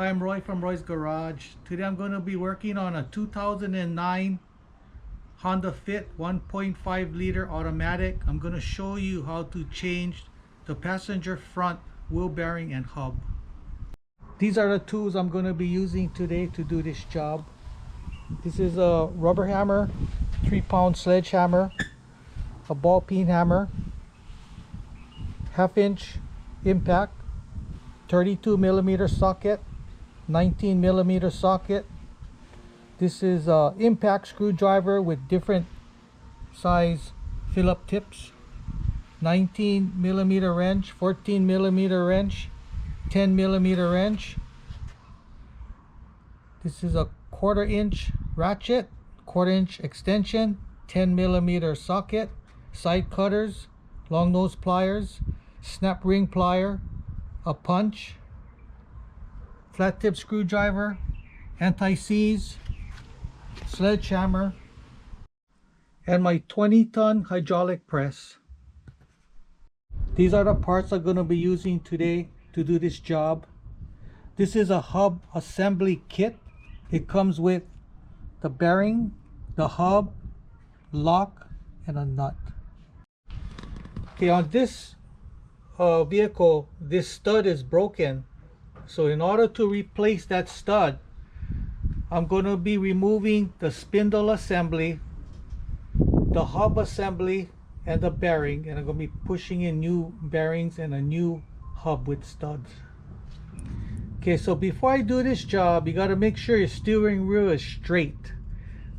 Hi, I'm Roy from Roy's Garage. Today I'm going to be working on a 2009 Honda Fit 1.5 liter automatic. I'm going to show you how to change the passenger front wheel bearing and hub. These are the tools I'm going to be using today to do this job. This is a rubber hammer, 3-pound sledgehammer, a ball peen hammer, 1/2 inch impact, 32mm socket, 19mm socket. This is a impact screwdriver with different size Phillips tips, 19mm wrench, 14mm wrench, 10mm wrench. This is a 1/4 inch ratchet, 1/4 inch extension, 10mm socket, side cutters, long nose pliers, snap ring plier, a punch, flat tip screwdriver, anti-seize, sledgehammer, and my 20-ton hydraulic press. These are the parts I'm going to be using today to do this job. This is a hub assembly kit. It comes with the bearing, the hub, lock, and a nut. Okay, on this vehicle, this stud is broken. So in order to replace that stud, I'm going to be removing the spindle assembly, the hub assembly, and the bearing, and I'm going to be pushing in new bearings and a new hub with studs. Okay, so before I do this job, you got to make sure your steering wheel is straight.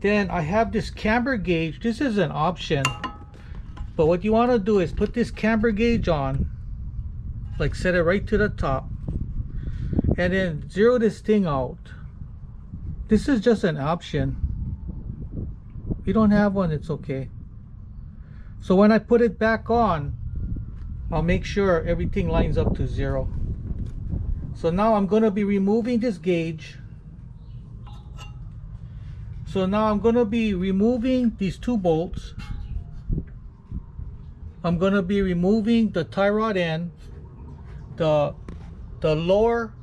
Then I have this camber gauge. This is an option, but what you want to do is put this camber gauge on, like set it right to the top, and then zero this thing out. This is just an option. If you don't have one, it's okay. So when I put it back on, I'll make sure everything lines up to 0. So now I'm going to be removing this gauge. So now I'm going to be removing these 2 bolts. I'm going to be removing the tie rod end, the lower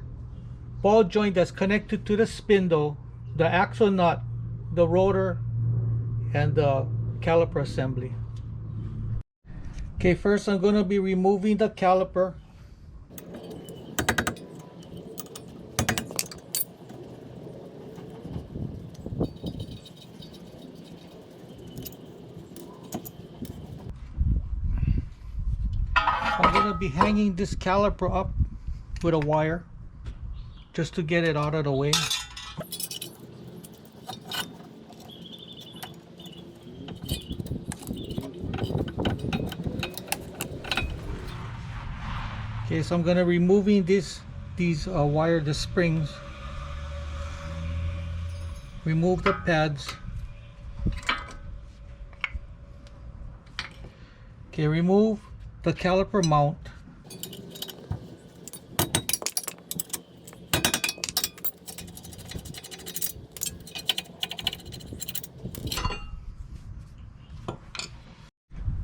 ball joint that's connected to the spindle, the axle nut, the rotor, and the caliper assembly. Okay, first I'm going to be removing the caliper. I'm going to be hanging this caliper up with a wire just to get it out of the way. Okay, so I'm going to removing these wire, the springs. Remove the pads. Okay, remove the caliper mount.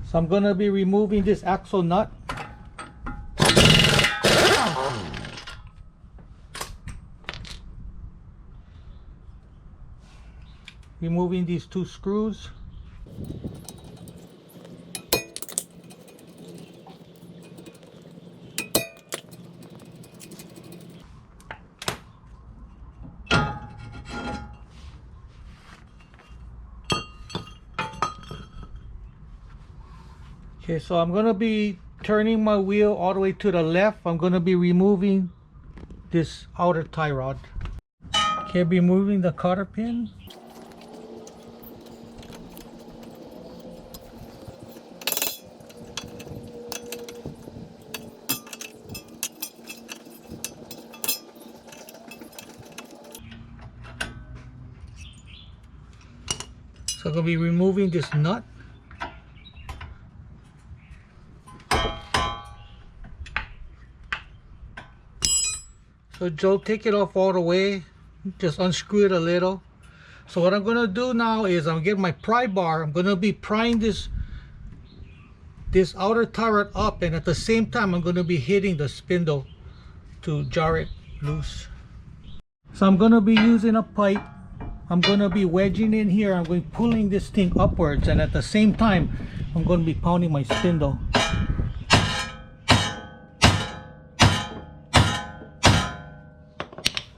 So I'm going to be removing this axle nut. Removing these 2 screws. Okay, so I'm going to be turning my wheel all the way to the left. I'm going to be removing this outer tie rod. Okay, removing the cotter pin. So I'm going to be removing this nut. So Joe, take it off all the way, just unscrew it a little. So what I'm going to do now is I'm going to get my pry bar. I'm going to be prying this outer tie rod up, and at the same time I'm going to be hitting the spindle to jar it loose. So I'm gonna be using a pipe. I'm gonna be wedging in here. I'm going pulling this thing upwards, and at the same time I'm gonna be pounding my spindle.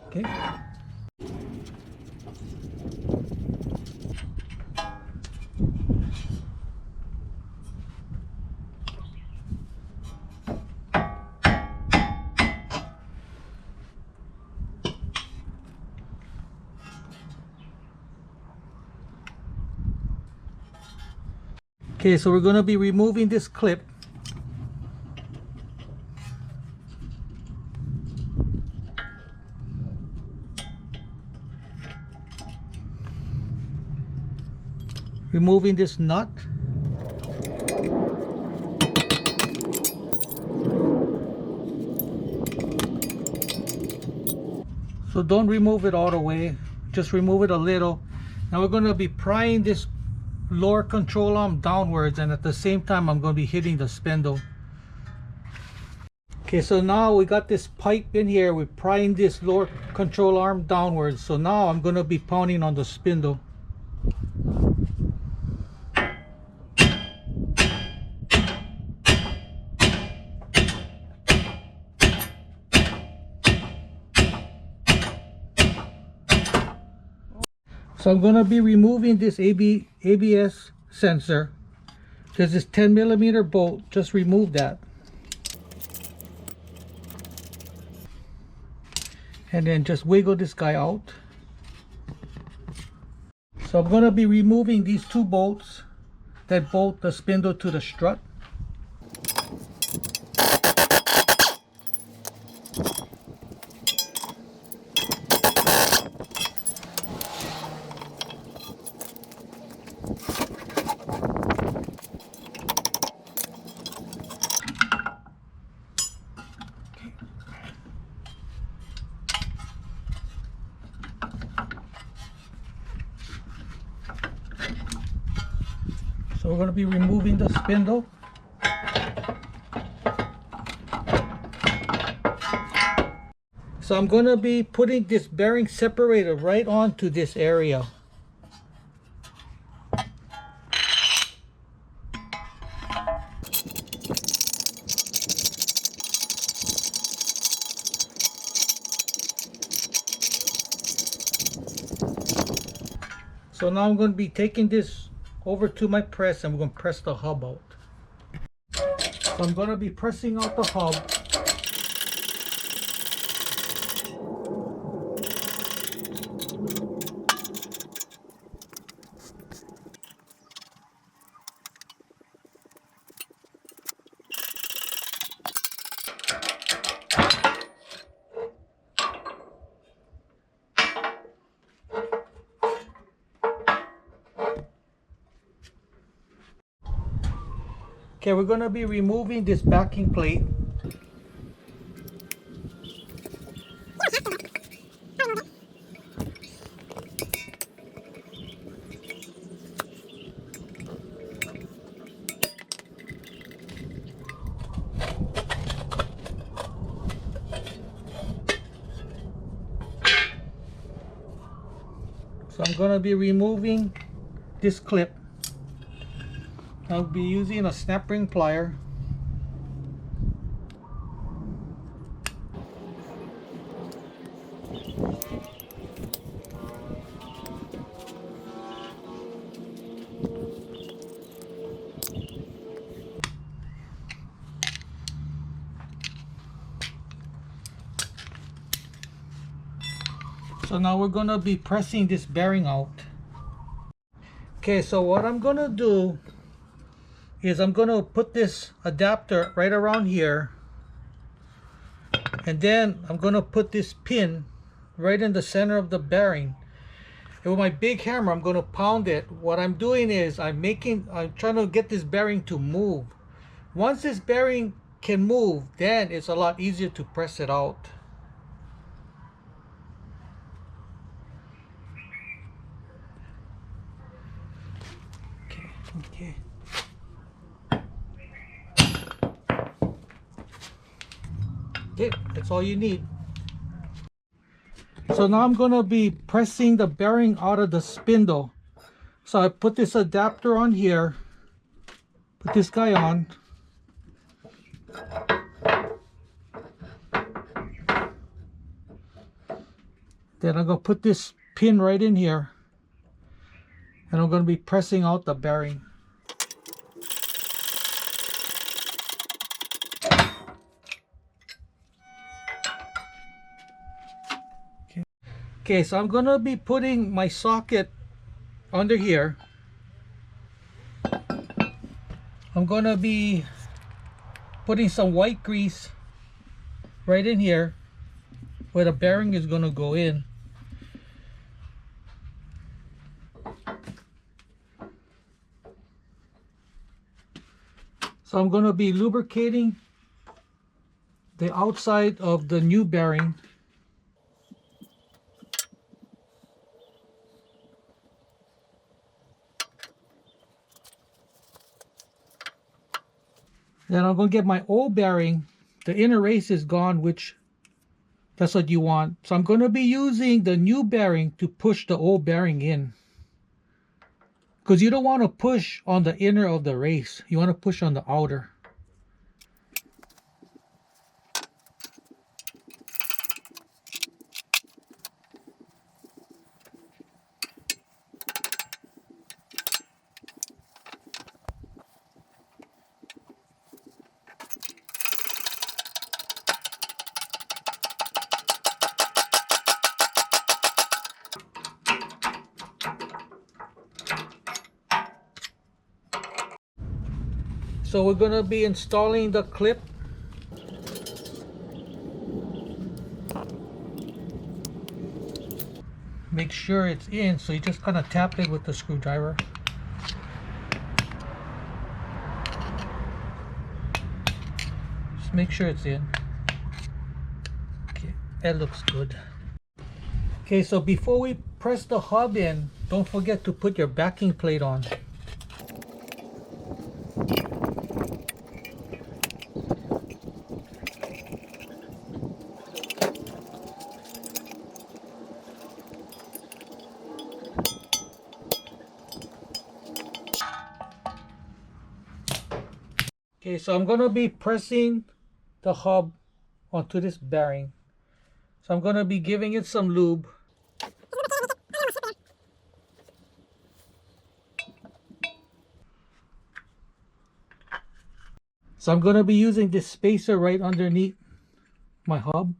Okay. Okay, so we're going to be removing this clip. Removing this nut. So don't remove it all the way, just remove it a little. Now we're going to be prying this lower control arm downwards, and at the same time I'm going to be hitting the spindle. Okay, so now we got this pipe in here. We're prying this lower control arm downwards. So now I'm going to be pounding on the spindle. So I'm going to be removing this ABS sensor. There's this 10mm bolt. Just remove that. And then just wiggle this guy out. So I'm going to be removing these two bolts that bolt the spindle to the strut. So we're going to be removing the spindle. So I'm going to be putting this bearing separator right onto this area. So now I'm going to be taking this over to my press, and we're going to press the hub out. So I'm going to be pressing out the hub. Okay, we're going to be removing this backing plate. So I'm going to be removing this clip. I'll be using a snap ring plier. So now we're going to be pressing this bearing out. Okay, so what I'm going to do is I'm going to put this adapter right around here, and then I'm going to put this pin right in the center of the bearing, and with my big hammer I'm going to pound it. What I'm doing is I'm trying to get this bearing to move. Once this bearing can move, then it's a lot easier to press it out. Okay. Okay, that's all you need. So now I'm going to be pressing the bearing out of the spindle. So I put this adapter on here, put this guy on. Then I'm going to put this pin right in here, and I'm going to be pressing out the bearing. Okay, so I'm going to be putting my socket under here. I'm going to be putting some white grease right in here where the bearing is going to go in. So I'm going to be lubricating the outside of the new bearing. Then I'm going to get my old bearing. The inner race is gone, which that's what you want. So I'm going to be using the new bearing to push the old bearing in. Because you don't want to push on the inner of the race. You want to push on the outer. So we're going to be installing the clip. Make sure it's in, so you just kind of tap it with the screwdriver. Just make sure it's in. Okay, that looks good. Okay, so before we press the hub in, don't forget to put your backing plate on. Okay, so I'm going to be pressing the hub onto this bearing. So I'm going to be giving it some lube. So I'm going to be using this spacer right underneath my hub.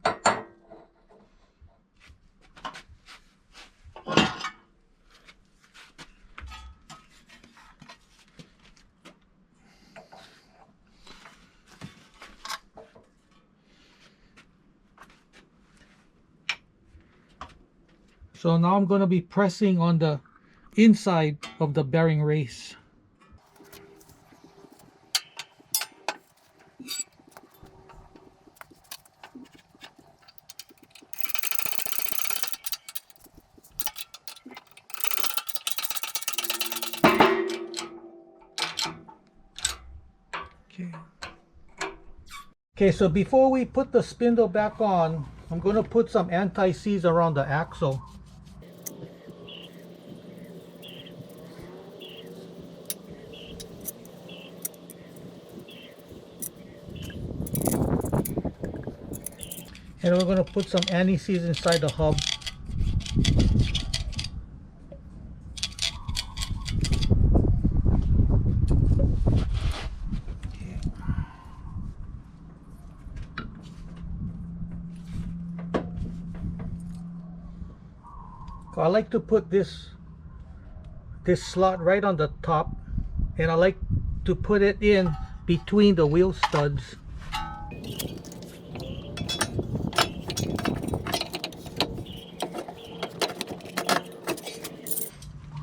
So now I'm going to be pressing on the inside of the bearing race. Okay, so before we put the spindle back on, I'm going to put some anti-seize around the axle. And we're going to put some anti-seize inside the hub. I like to put this slot right on the top, and I like to put it in between the wheel studs.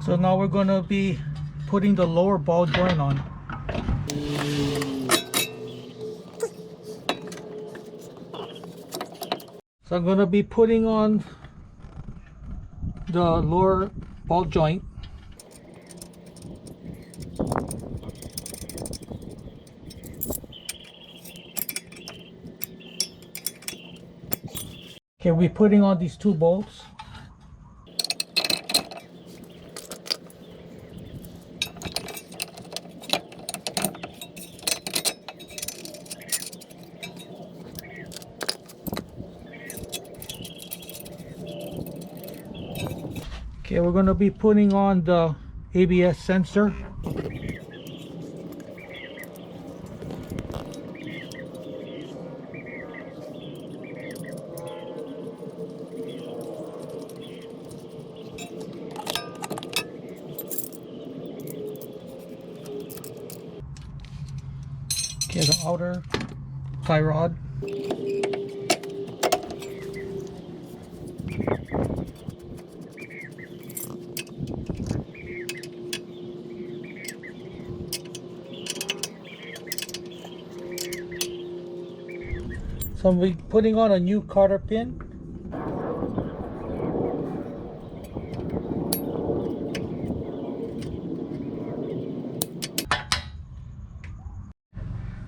So now we're going to be putting the lower ball joint on. So I'm going to be putting on the lower ball joint. Okay, we're putting on these two bolts. Okay, we're going to be putting on the ABS sensor. Okay, the outer tie rod. So I'm putting on a new cotter pin.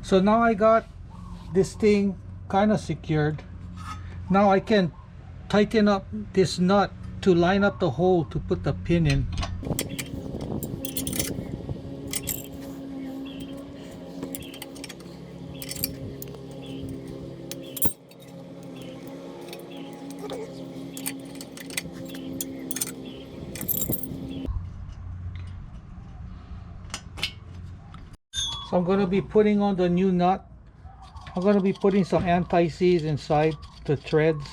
So now I got this thing kind of secured. Now I can tighten up this nut to line up the hole to put the pin in. So I'm going to be putting on the new nut. I'm going to be putting some anti-seize inside the threads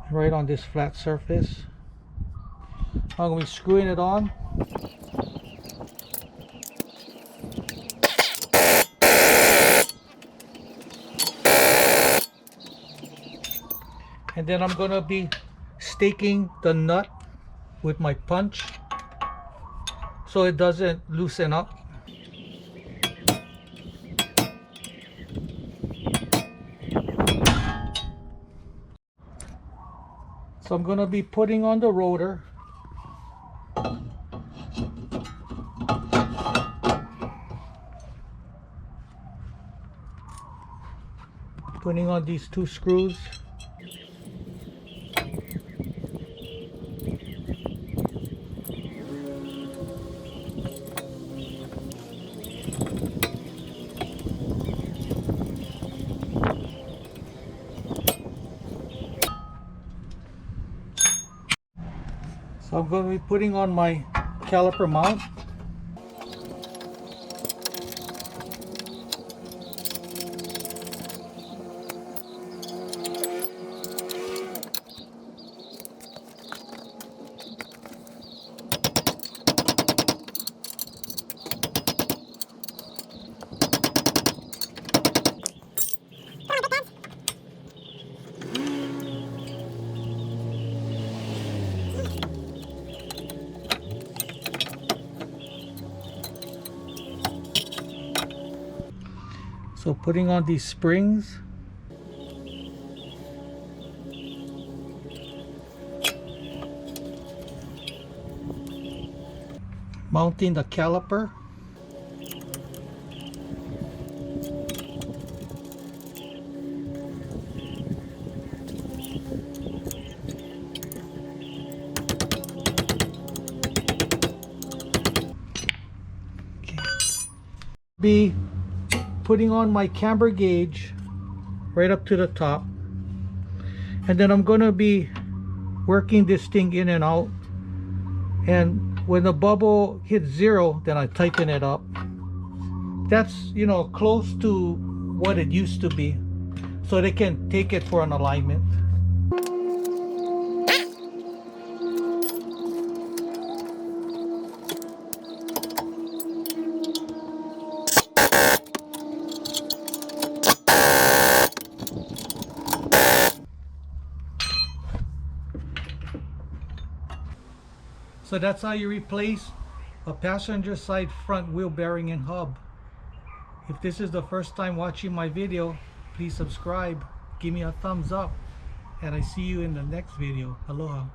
right on this flat surface. I'm going to be screwing it on. And then I'm going to be staking the nut with my punch so it doesn't loosen up. So I'm going to be putting on the rotor. Putting on these two screws. So I'm going to be putting on my caliper mount. So putting on these springs. Mounting the caliper. Okay. Be putting on my camber gauge right up to the top, and then I'm going to be working this thing in and out, and when the bubble hits 0, then I tighten it up. That's, you know, close to what it used to be, so they can take it for an alignment. So that's how you replace a passenger side front wheel bearing and hub. If this is the first time watching my video, please subscribe, give me a thumbs up, and I see you in the next video. Aloha.